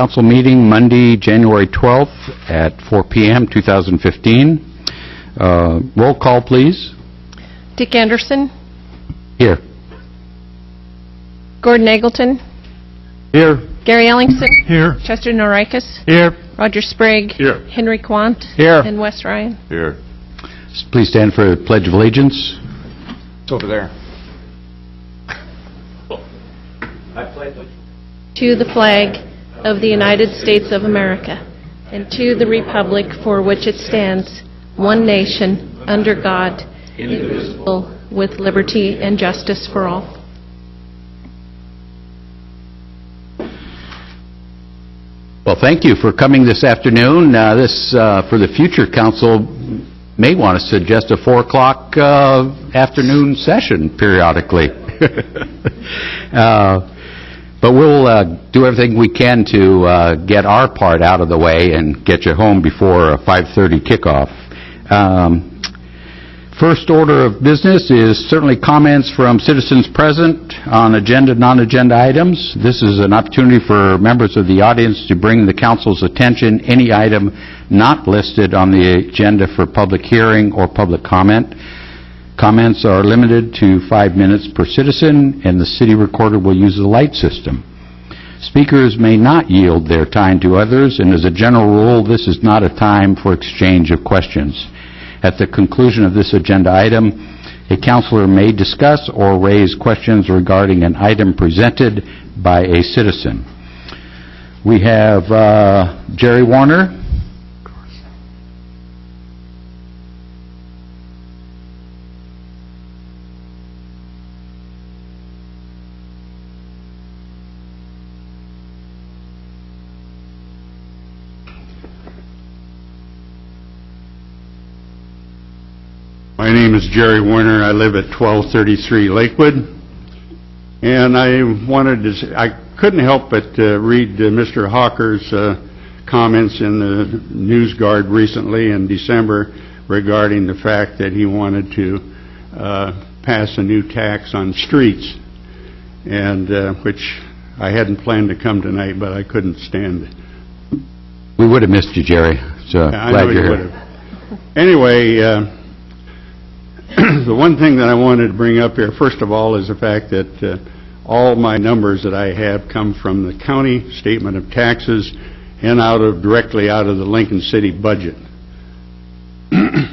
Council meeting Monday, January 12th at 4 p.m. 2015. Roll call, please. Dick Anderson. Here. Gordon Eggleton. Here. Gary Ellingson. Here. Chester Norikis. Here. Roger Sprague. Here. Henry Quant. Here. And Wes Ryan. Here. Please stand for the Pledge of Allegiance. It's over there. To the flag of the United States of America, and to the republic for which it stands, one nation, under God, indivisible, with liberty and justice for all. Well, thank you for coming this afternoon. For the future council, may want to suggest a 4 o'clock afternoon session periodically. But we'll do everything we can to get our part out of the way and get you home before a 5:30 kickoff. First order of business is certainly comments from citizens present on agenda, non-agenda items. This is an opportunity for members of the audience to bring the council's attention any item not listed on the agenda for public hearing or public comment. Comments are limited to 5 minutes per citizen, and the city recorder will use the light system. Speakers may not yield their time to others, and as a general rule, this is not a time for exchange of questions. At the conclusion of this agenda item, a councilor may discuss or raise questions regarding an item presented by a citizen. We have Jerry Warner. My name is Jerry Warner. I live at 1233 Lakewood, and I couldn't help but read Mr. Hawker's comments in the News Guard recently in December regarding the fact that he wanted to pass a new tax on streets, and which I hadn't planned to come tonight, but I couldn't stand it. We would have missed you, Jerry. So glad you're here. Anyway. The one thing that I wanted to bring up here, first of all, is the fact that all my numbers that I have come from the county statement of taxes and directly out of the Lincoln City budget. To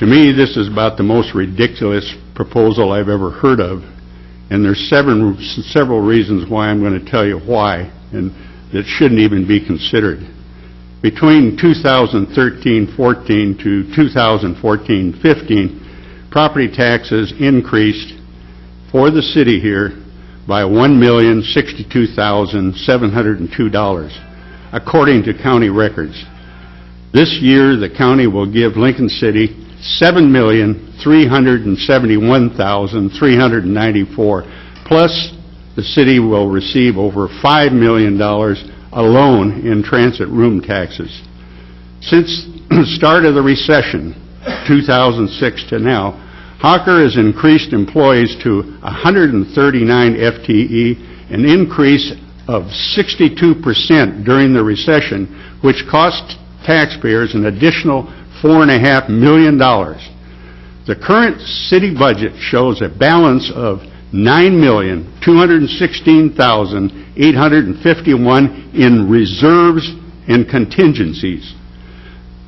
me, this is about the most ridiculous proposal I've ever heard of, and there's several reasons why. I'm going to tell you why, and that shouldn't even be considered. Between 2013-14 to 2014-15, property taxes increased for the city here by $1,062,702, according to county records. This year, the county will give Lincoln City $7,371,394, plus the city will receive over $5 million alone in transit room taxes. Since the start of the recession, 2006 to now, Hawker has increased employees to 139 FTE, an increase of 62% during the recession, which cost taxpayers an additional $4.5 million. The current city budget shows a balance of $9,216,851 in reserves and contingencies.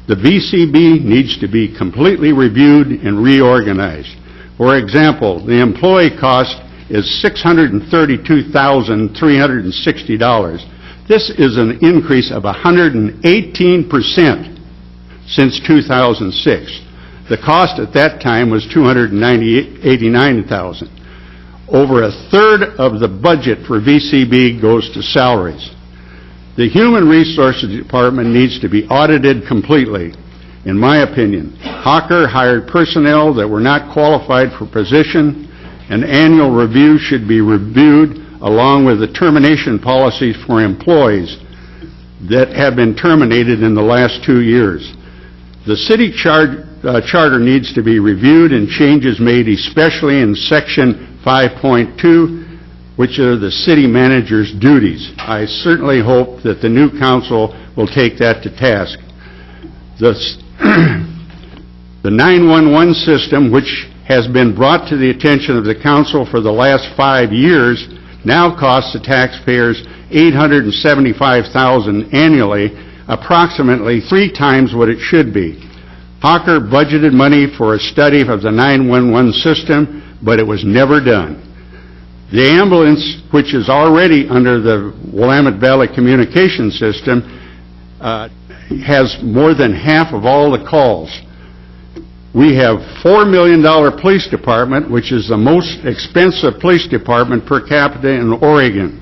The VCB needs to be completely reviewed and reorganized. For example, the employee cost is $632,360. This is an increase of 118% since 2006. The cost at that time was $289,000. Over a third of the budget for VCB goes to salaries. The Human Resources Department needs to be audited completely, in my opinion. Hawker hired personnel that were not qualified for position. An annual review should be reviewed along with the termination policies for employees that have been terminated in the last 2 years. The city charter needs to be reviewed and changes made, especially in Section 5.2, which are the city manager's duties. I certainly hope that the new council will take that to task. The 911 system, which has been brought to the attention of the council for the last 5 years, now costs the taxpayers $875,000 annually, approximately 3 times what it should be. Hawker budgeted money for a study of the 911 system, but it was never done. The ambulance, which is already under the Willamette Valley Communication System, has more than half of all the calls. We have $4 million police department, which is the most expensive police department per capita in Oregon.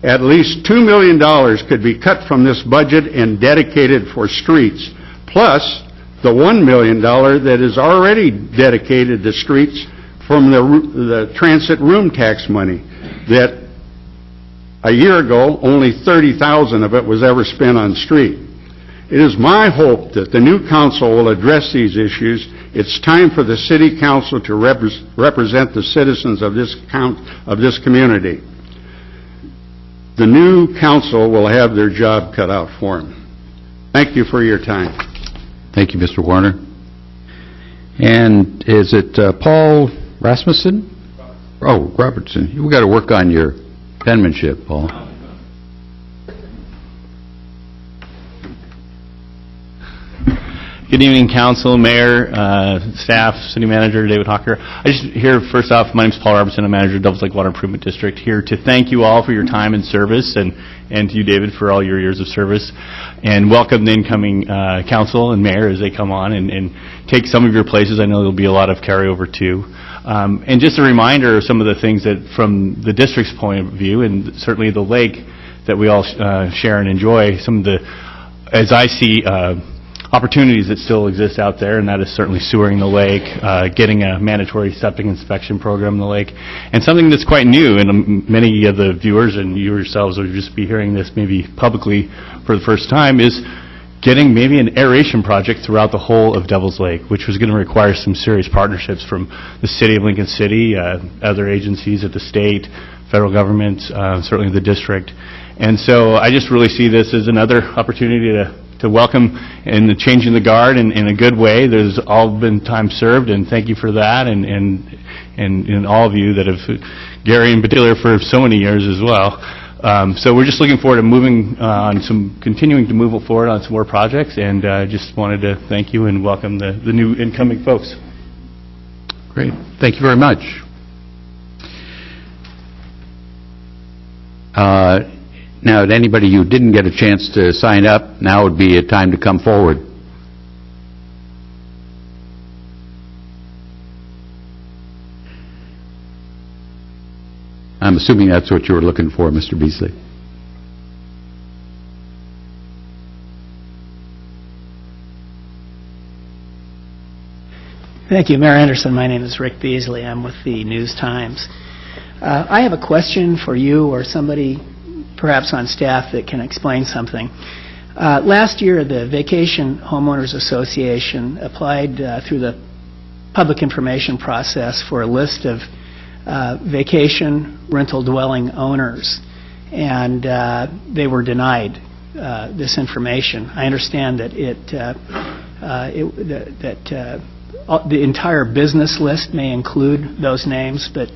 At least $2 million could be cut from this budget and dedicated for streets, plus the $1 million that is already dedicated to streets from the transit room tax money, that a year ago only $30,000 of it was ever spent on street. It is my hope that the new council will address these issues. It's time for the city council to represent the citizens of this community. The new council will have their job cut out for them. Thank you for your time. Thank you, Mr. Warner. And is it Paul Rasmussen? Oh, Robertson. We've got to work on your penmanship, Paul. Good evening, Council, Mayor, staff, City Manager David Hawker. I just here, first off, my name is Paul Robertson. I'm Manager of Devils Lake Water Improvement District, here to thank you all for your time and service, and to you, David, for all your years of service, and welcome the incoming Council and Mayor as they come on and take some of your places. I know there'll be a lot of carryover, too. And just a reminder of some of the things that, from the district's point of view, and certainly the lake that we all share and enjoy, some of the, as I see, opportunities that still exist out there, and that is certainly sewering the lake, getting a mandatory septic inspection program in the lake, and something that's quite new, and many of the viewers and you yourselves will just be hearing this maybe publicly for the first time, is getting maybe an aeration project throughout the whole of Devil's Lake, which was going to require some serious partnerships from the City of Lincoln City, other agencies at the state, federal government, certainly the district. And so I just really see this as another opportunity to welcome and changing the guard in a good way. There's all been time served, and thank you for that, and all of you that have, Gary in particular, for so many years as well. So we're just looking forward to moving on continuing to move forward on some more projects, and just wanted to thank you and welcome the new incoming folks. Great. Thank you very much. Now, to anybody who didn't get a chance to sign up, now would be a time to come forward. I'm assuming that's what you were looking for, Mr. Beasley. Thank you, Mayor Anderson. My name is Rick Beasley. I'm with the News-Times. I have a question for you or somebody perhaps on staff that can explain something. Last year, the Vacation Homeowners Association applied through the public information process for a list of vacation rental dwelling owners, and they were denied this information. I understand that the entire business list may include those names, but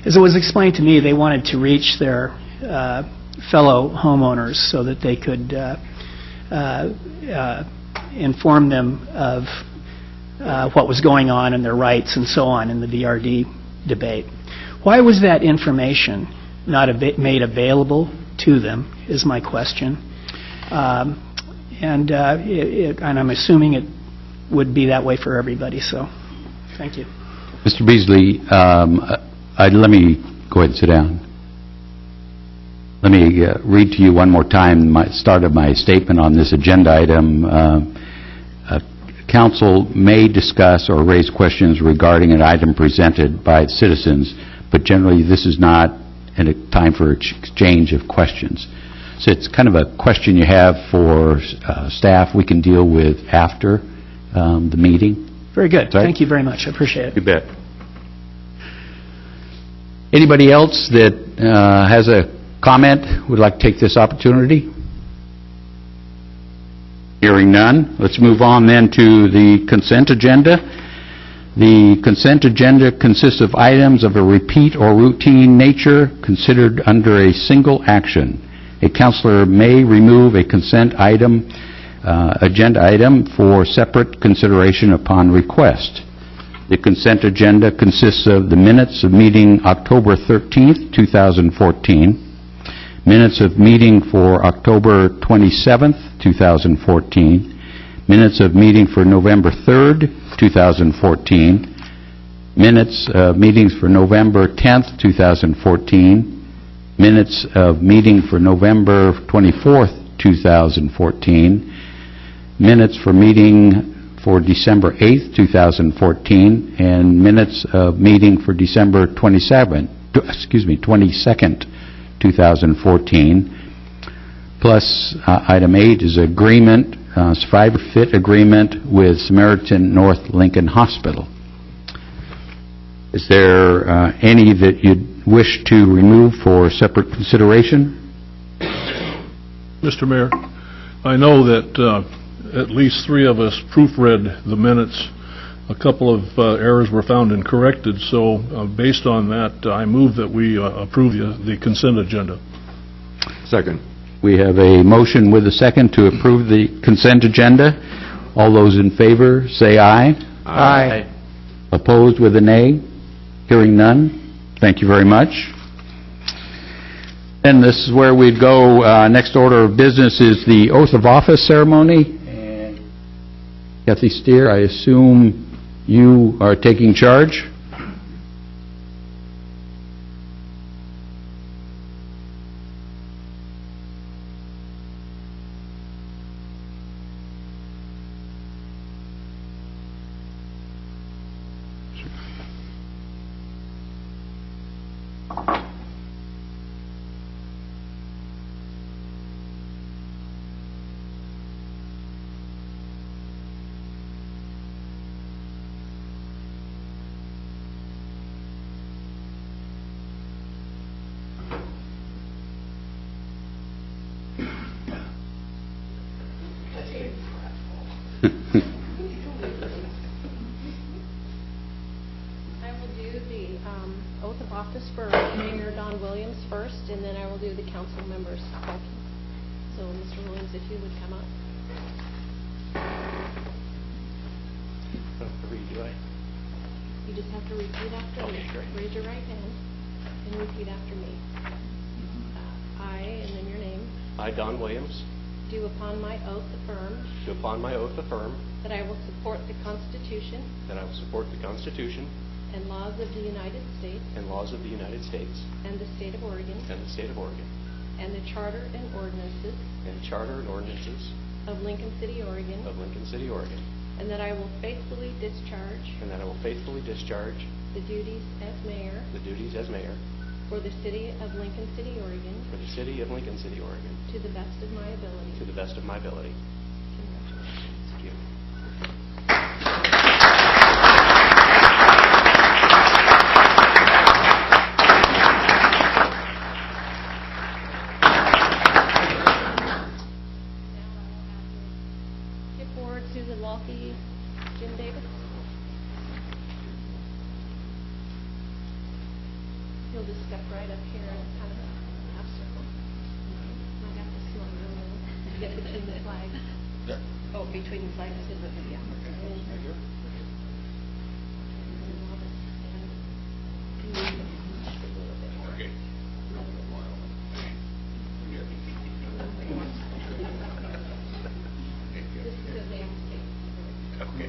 as it was explained to me, they wanted to reach their fellow homeowners so that they could inform them of what was going on and their rights and so on in the VRD debate. Why was that information not made available to them, is my question. And I'm assuming it would be that way for everybody, so thank you. Mr. Beasley, let me go ahead and sit down. Let me read to you one more time the start of my statement on this agenda item. Council may discuss or raise questions regarding an item presented by citizens, but generally this is not a time for exchange of questions. So it's kind of a question you have for staff we can deal with after the meeting. Very good. Sorry? Thank you very much. I appreciate it. You bet. Anybody else that has a comment would like to take this opportunity? Hearing none, let's move on then to the consent agenda. The consent agenda consists of items of a repeat or routine nature considered under a single action. A councilor may remove a consent item, agenda item for separate consideration upon request. The consent agenda consists of the minutes of meeting October 13th, 2014, minutes of meeting for October 27th, 2014, minutes of meeting for November 3rd, 2014, minutes of meetings for November 10th, 2014, minutes of meeting for November 24th, 2014, minutes for meeting for December 8th, 2014, and minutes of meeting for December 22nd, 2014. Plus, item 8 is agreement, survivor fit agreement with Samaritan North Lincoln Hospital. Is there any that you'd wish to remove for separate consideration? Mr. Mayor, I know that at least 3 of us proofread the minutes. A couple of errors were found and corrected, so based on that, I move that we approve the consent agenda. Second. We have a motion with a second to approve the consent agenda. All those in favor say aye. Aye. Opposed with a nay? Hearing none. Thank you very much. And this is where we'd go. Next order of business is the oath of office ceremony. And Kathy Steer, I assume you are taking charge? I will do the oath of office for Mayor Don Williams first, and then I will do the council members talking. So, Mr. Williams, if you would come up. You just have to repeat after me. Raise your right hand and repeat after me. I, and then your name, I, Don Williams, do upon my oath affirm do upon my oath affirm that I will support the Constitution that I will support the Constitution and laws of the United States and laws of the United States and the state of Oregon and the state of Oregon and the charter and ordinances and the charter and ordinances of Lincoln City, Oregon, of Lincoln City, Oregon, and that I will faithfully discharge and that I will faithfully discharge the duties as mayor the duties as mayor for the city of Lincoln City, Oregon, for the city of Lincoln City, Oregon, to the best of my ability. to the best of my ability. Congratulations. Thank you. Skip forward, Susan Walke, Jim Davis. You'll just step right up here and kind of half circle. Might have to slow down a little. Get between the flags. Oh, between the flags, yeah. This is a name state. Okay,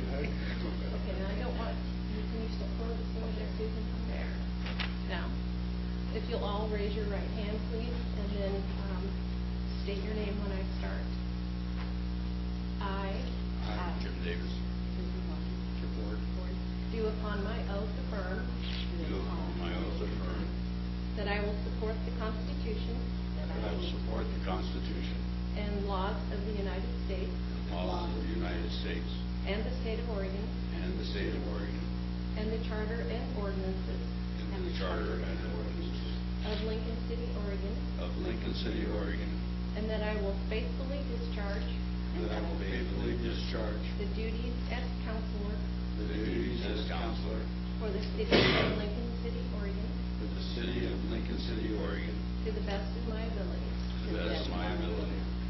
now I don't want, can you step forward as soon as there's Susan come there? Now, if you'll all raise your right hand, please, and then state your name when I start. I, Jim Davis. do upon my oath affirm Do upon my oath affirm that I will support the Constitution that I will support the Constitution and laws of the United States and laws of the United States and the state of Oregon and the state of Oregon and the charter and ordinances and the charter and ordinances of Lincoln City, Oregon, and that I will faithfully discharge the duties as counselor for the city of Lincoln City, Oregon, to the best of my ability. Congratulations.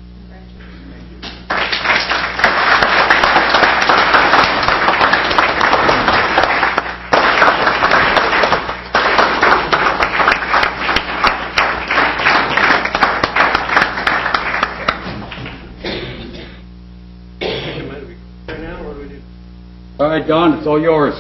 All right, Don, it's all yours.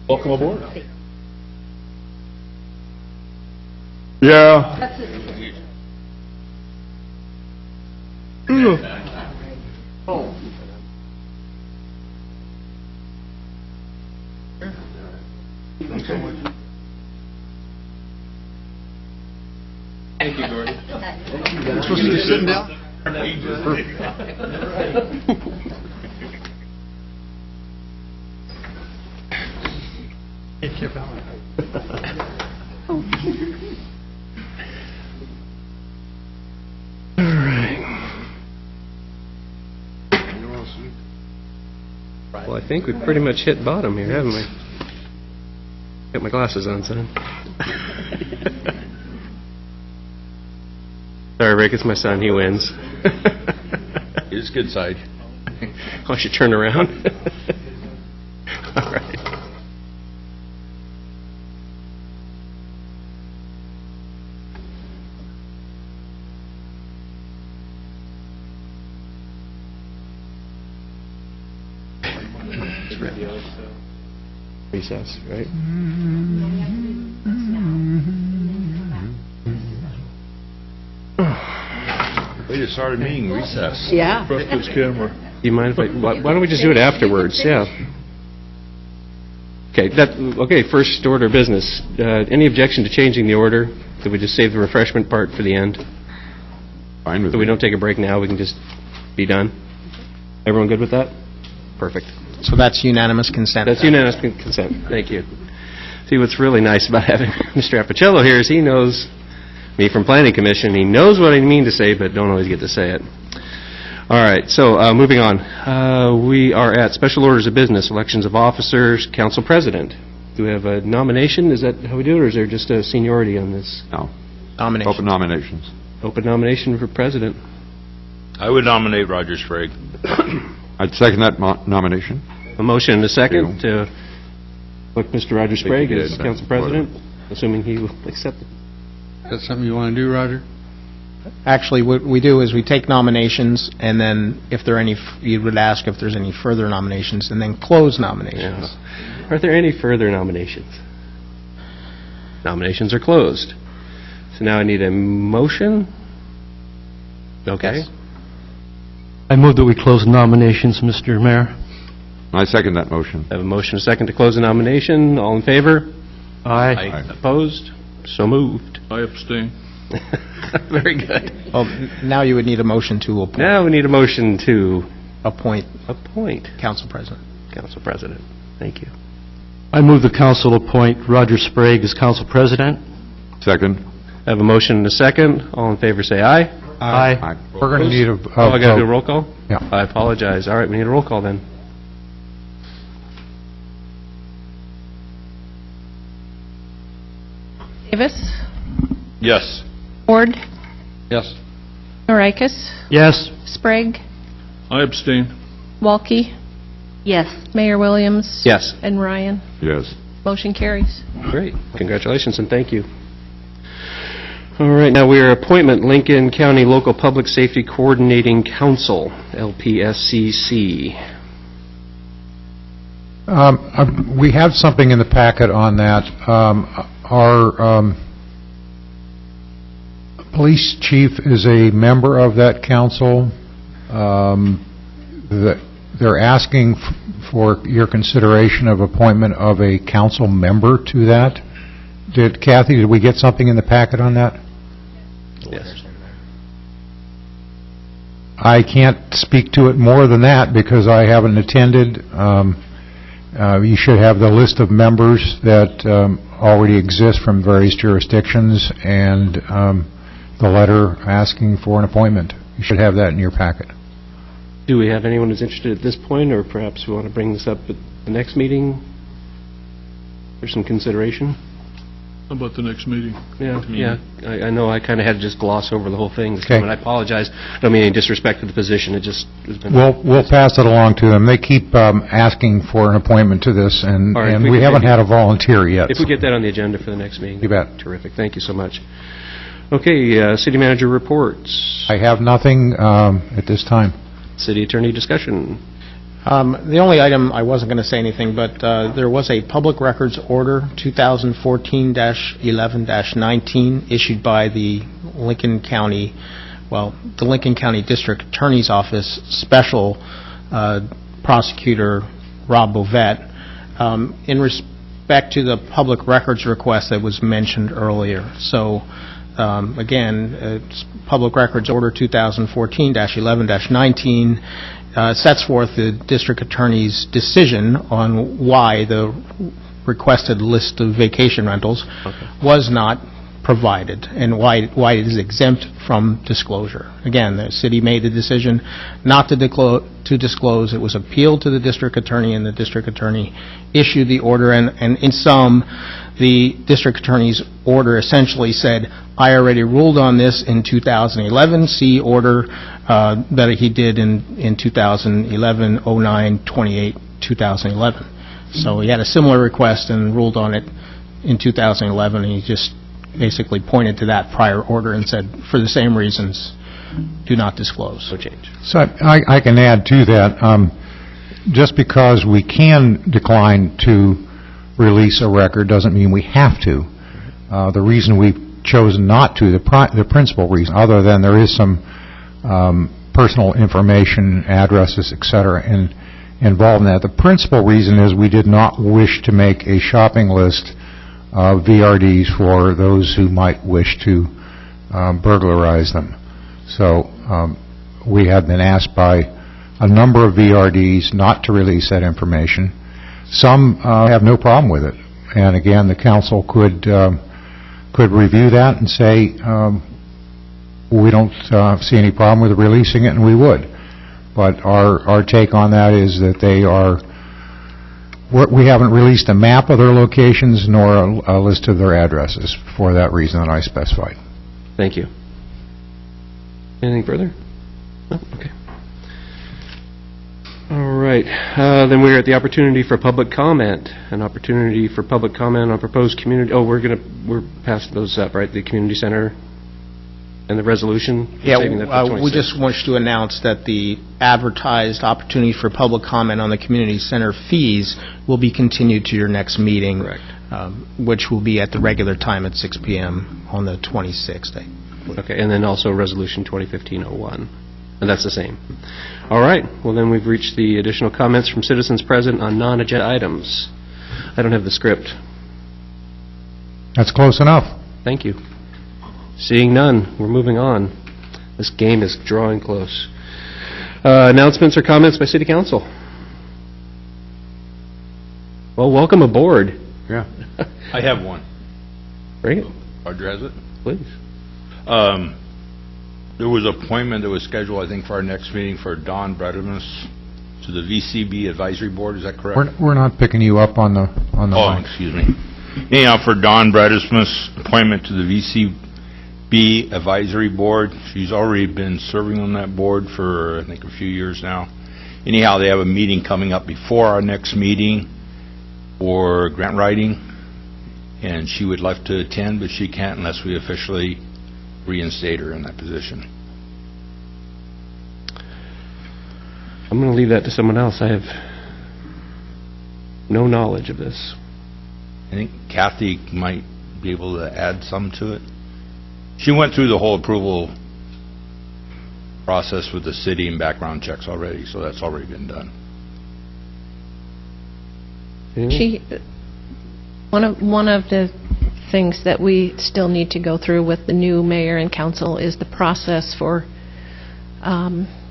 Welcome aboard. Yeah. Thank you, Gordy. You're supposed to be sitting down? Well, I think we've pretty much hit bottom here, haven't we? Got my glasses on, son. Sorry, Rick, it's my son. He wins. It's good side. I should turn around. All right. Recess, right? We just started meeting recess. Yeah. Press this camera. Do you mind if why don't we just do it afterwards? Yeah. Okay, first order of business. Any objection to changing the order? Did we just save the refreshment part for the end? Fine with So we don't take a break now, we can just be done? Everyone good with that? Perfect. So that's unanimous consent. That's unanimous consent. Thank you. See, what's really nice about having Mr. Appicello here is he knows me from Planning Commission. He knows what I mean to say, but don't always get to say it. All right, so moving on. We are at special orders of business, elections of officers, council president. Do we have a nomination? Is that how we do it, or is there just a seniority on this? No. Nomination. Open nominations. Open nomination for president. I would nominate Roger Sprague. I'd second that nomination. A motion and a second to elect Mr. Roger Sprague you as did, council president, assuming he will accept it. Is that something you want to do, Roger? Actually, what we do is we take nominations, and then if there are any, you would ask if there's any further nominations, and then close nominations. Yeah. Are there any further nominations? Nominations are closed. So now I need a motion. Okay. Yes. I move that we close nominations, Mr. Mayor. I second that motion. I have a motion and a second to close the nomination. All in favor? Aye. Opposed? So moved. I abstain. Very good. Well, now you would need a motion to appoint. Now we need a motion to Appoint appoint council president. council president. Thank you. I move the council appoint Roger Sprague as council president. Second. I have a motion and a second. All in favor say aye. Aye. We're going to need a Oh, I got to do a roll call? Yeah. I apologize. All right, we need a roll call then. Davis, Yes. Ward, Yes. Norikis, Yes. Sprague, I abstain. Walke, Yes. Mayor Williams. Yes. And Ryan. Yes. Motion carries. Great. Congratulations and thank you. All right, now we are appointment Lincoln County Local Public Safety Coordinating Council, LPSCC. We have something in the packet on that. Our police chief is a member of that council. they're asking for your consideration of appointment of a council member to that. Kathy, did we get something in the packet on that? Yes. I can't speak to it more than that because I haven't attended. You should have the list of members that already exist from various jurisdictions and the letter asking for an appointment. You should have that in your packet. Do we have anyone who's interested at this point, or perhaps we want to bring this up at the next meeting? There's some consideration. How about the next meeting? Yeah. I know I kind of had to just gloss over the whole thing this Okay. time, and I apologize. I don't mean any disrespect to the position. It just has been... We'll pass it along to them. They keep asking for an appointment to this, and, All right, and if we we could haven't maybe- had a volunteer yet. If we get that on the agenda for the next meeting. You bet. Terrific. Thank you so much. Okay, city manager reports. I have nothing at this time. City attorney discussion. The only item, I wasn't going to say anything, but there was a public records order 2014-11-19 issued by the Lincoln County District Attorney's Office Special Prosecutor Rob Bovet in respect to the public records request that was mentioned earlier. So again, it's Public Records Order 2014-11-19 sets forth the district attorney's decision on why the requested list of vacation rentals was not provided and why it is exempt from disclosure. Again, the city made the decision not to disclose. It was appealed to the district attorney, and the district attorney issued the order. And in sum, the district attorney's order essentially said, I already ruled on this in 2011. See order that he did in 2011, 09, 28, 2011. So he had a similar request and ruled on it in 2011, and he just basically pointed to that prior order and said, for the same reasons, do not disclose. No change. So I can add to that. Just because we can decline to release a record doesn't mean we have to. The reason we've chosen not to, the principal reason, other than there is some personal information, addresses, et cetera, involved in that. The principal reason is we did not wish to make a shopping list of VRDs for those who might wish to burglarize them. So we have been asked by a number of VRDs not to release that information. Some have no problem with it. And again, the council could review that and say, we don't see any problem with releasing it, and we would. But our take on that is that they are, we haven't released a map of their locations nor a list of their addresses for that reason that I specified. Thank you. Anything further? No? Okay. All right. Then we're at the opportunity for public comment. An opportunity for public comment on proposed community. Oh, we're passing those up, right? The community center and the resolution. Yeah, Saving that for we 26. just wish to announce that the advertised opportunity for public comment on the community center fees will be continued to your next meeting, Correct. Which will be at the regular time at 6 p.m. on the 26th. Okay, and then also Resolution 2015-01. And that's the same. All right. Well, then we've reached the additional comments from citizens present on non-agenda items. I don't have the script. That's close enough. Thank you. Seeing none, we're moving on. This game is drawing close. Announcements or comments by City Council? Well, welcome aboard. Yeah. I have one. Bring it, Roger has it? please. There was an appointment that was scheduled, I think, for our next meeting for Don Bredemus to the VCB Advisory Board. Is that correct? We're not picking you up on the Oh, line. excuse me. Anyhow, for Don Bredemus' appointment to the VCB Advisory Board, she's already been serving on that board for, I think, a few years now. Anyhow, they have a meeting coming up before our next meeting for grant writing, and she would like to attend, but she can't unless we officially reinstate her in that position. I'm going to leave that to someone else. I have no knowledge of this. I think Kathy might be able to add some to it. She went through the whole approval process with the city and background checks already, so that's already been done. One of the things that we still need to go through with the new mayor and council is the process for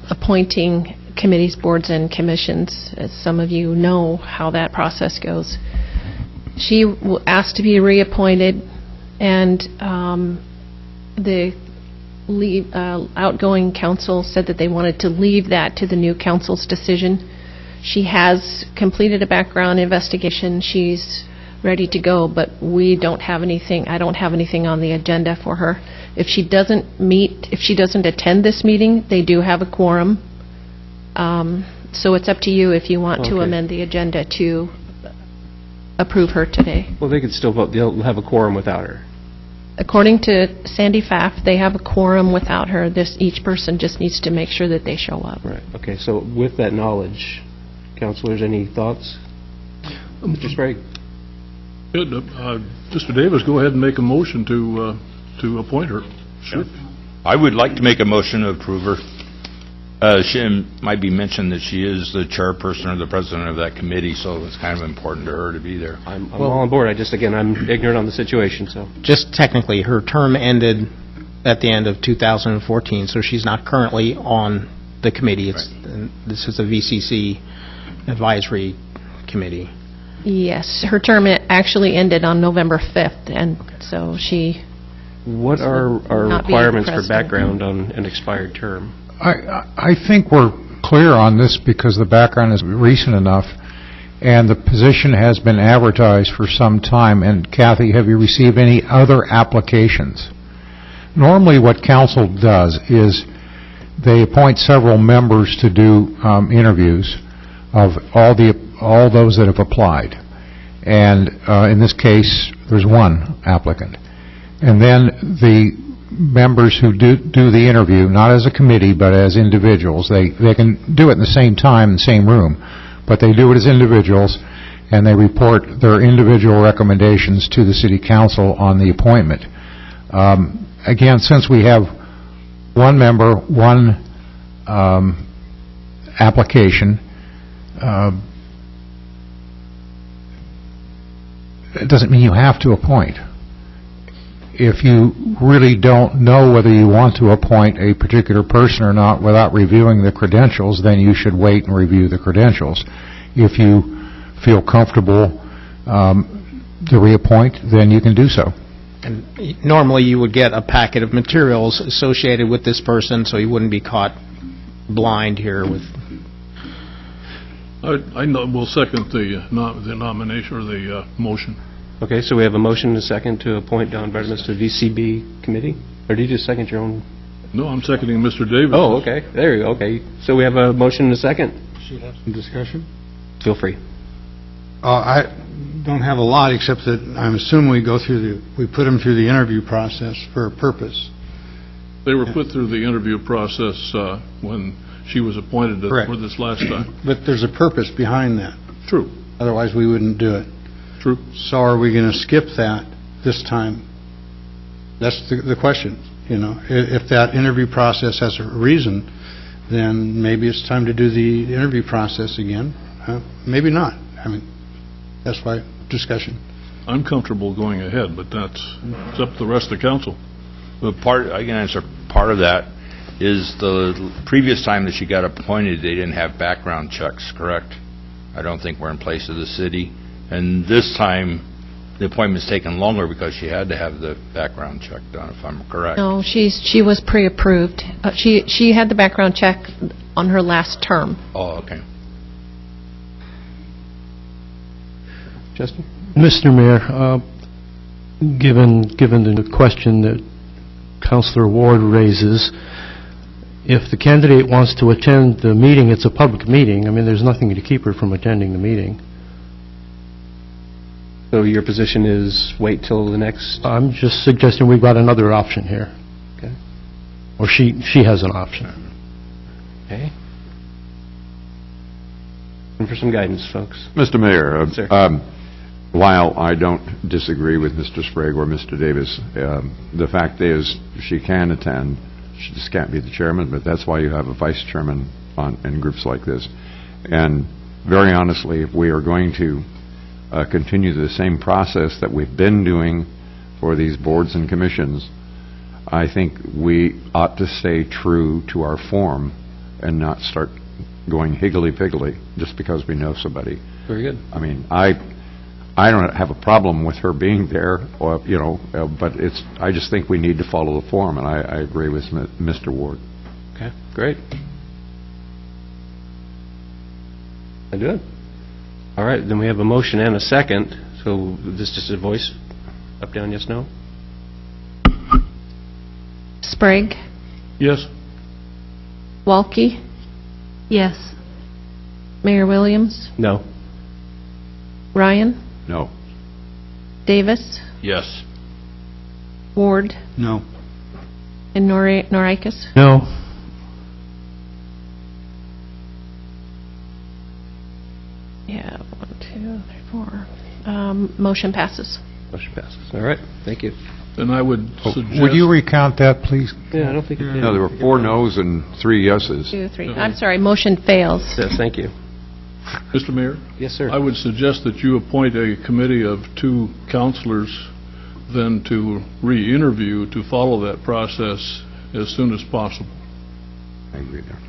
appointing committees, boards, and commissions. As some of you know how that process goes. She asked to be reappointed, and the outgoing council said that they wanted to leave that to the new council's decision. She has completed a background investigation. She's ready to go, but we don't have anything. I don't have anything on the agenda for her. If she doesn't attend this meeting, they do have a quorum. So it's up to you if you want to amend the agenda to approve her today. Well, they could still vote. They'll have a quorum without her. According to Sandy Pfaff, they have a quorum without her. Each person just needs to make sure that they show up. Right. Okay. So with that knowledge, councilors, any thoughts? Mr. Sprague. Good. Mr. Davis, go ahead and make a motion to appoint her. Sure. I would like to make a motion to approve her. She might be mentioned that she is the chairperson or the president of that committee, so it's kind of important to her to be there. I'm all on board. I'm ignorant on the situation, so. Just technically, her term ended at the end of 2014, so she's not currently on the committee. This is a VCC advisory committee. Yes, her term actually ended on November 5th, and so she... What are our requirements for background on an expired term? I think we're clear on this because the background is recent enough and the position has been advertised for some time. And Kathy, have you received any other applications? Normally what council does is they appoint several members to do interviews of all those that have applied. And in this case, there's one applicant. And then the members who do the interview, not as a committee, but as individuals, they can do it in the same time, in the same room, but they do it as individuals, and they report their individual recommendations to the city council on the appointment. Again, since we have one member, one application, it doesn't mean you have to appoint. If you really don't know whether you want to appoint a particular person or not without reviewing the credentials, then you should wait and review the credentials. If you feel comfortable to reappoint, then you can do so. And normally you would get a packet of materials associated with this person, so you wouldn't be caught blind here with... I will second the nomination or the motion. Okay, so we have a motion and a second to appoint Don Bredemus to the VCB committee? Or did you just second your own? No, I'm seconding Mr. Davis. Oh, okay. There you go. Okay. So we have a motion and a second. Should have some discussion. Feel free. I don't have a lot, except that I'm assuming we put them through the interview process for a purpose. They were put through the interview process when she was appointed for this last time. But there's a purpose behind that. True. Otherwise, we wouldn't do it. True. So are we going to skip that this time? That's the question. You know, if that interview process has a reason, then maybe it's time to do the interview process again. Maybe not. I mean, that's why discussion. I'm comfortable going ahead, but it's up to the rest of the council. I can answer part of that. Is the previous time that she got appointed, they didn't have background checks, correct? I don't think we're in place of the city. And this time, the appointment's taken longer because she had to have the background check done, if I'm correct. No, she was pre-approved. She had the background check on her last term. Oh, okay. Justin? Mr. Mayor, given the question that Councilor Ward raises, if the candidate wants to attend the meeting, it's a public meeting. I mean, there's nothing to keep her from attending the meeting. So your position is wait till the next... I'm just suggesting we've got another option here. Okay. Or she has an option. Okay. And for some guidance, folks. Mr. Mayor, Sir. While I don't disagree with Mr. Sprague or Mr. Davis, the fact is she can attend, she just can't be the chairman, but that's why you have a vice chairman in groups like this. And very honestly, if we are going to continue the same process that we've been doing for these boards and commissions, I think we ought to stay true to our form and not start going higgledy-piggledy just because we know somebody. Very good. I mean, I don't have a problem with her being there, or, but I just think we need to follow the form, and I agree with Mr. Ward. Okay, great. I do it. All right, then we have a motion and a second. So this is just a voice? Up, down, yes, no? Sprague. Yes. Walke. Yes. Mayor Williams. No. Ryan. No. Davis. Yes. Ward. No. And Norikis. No. Yeah, 1, 2, 3, 4. Motion passes. Motion passes. All right, thank you. Then I would suggest... Would you recount that, please? Yeah, I don't think it did. No, there were 4 noes and 3 yeses. 2, 3. I'm sorry, motion fails. Yes, thank you. Mr. Mayor? Yes, sir. I would suggest that you appoint a committee of 2 counselors then to re-interview to follow that process as soon as possible. I agree there.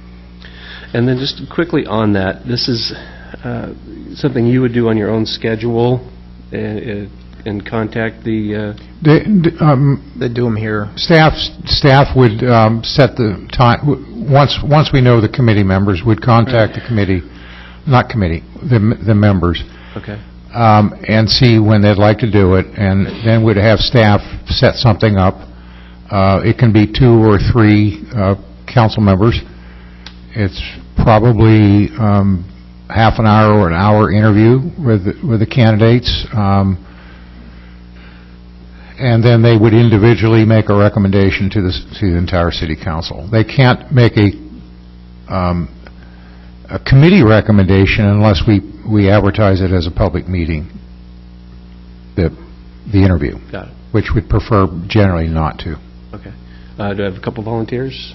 And then just quickly on that, this is something you would do on your own schedule and contact the... They do them here. Staff would set the time, once we know the committee members, would contact the committee, the members, Okay. and see when they'd like to do it, and then would have staff set something up. It can be 2 or 3 council members. It's probably half an hour or an hour interview with the candidates, and then they would individually make a recommendation to the entire city council. They can't make a committee recommendation unless we advertise it as a public meeting, the interview. Got it. Which we'd prefer generally not to. Okay. Do I have a couple volunteers?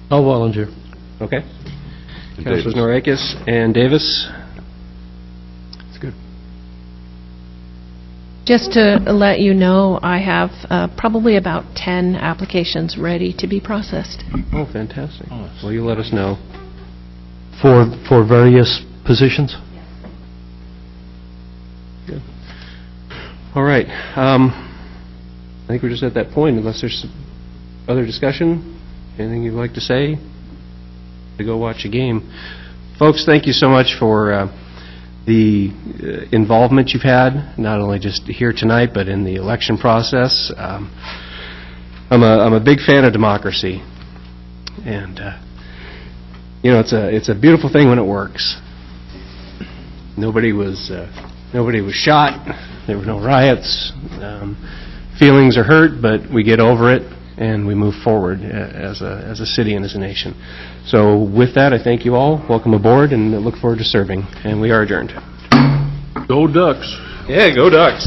I'll volunteer. Okay. Councilors Norikis and Davis. That's good. Just to let you know, I have probably about 10 applications ready to be processed. Oh, fantastic. Well, you let us know. For various positions? Good. All right. I think we're just at that point, unless there's some other discussion. Anything you'd like to say? To go watch a game. Folks, thank you so much for the involvement you've had, not only just here tonight, but in the election process. I'm a big fan of democracy, and it's a beautiful thing when it works. Nobody was shot. There were no riots. Feelings are hurt, but we get over it and we move forward as a city and as a nation. So with that, I thank you all. Welcome aboard, and I look forward to serving. And we are adjourned. Go Ducks! Yeah, go Ducks!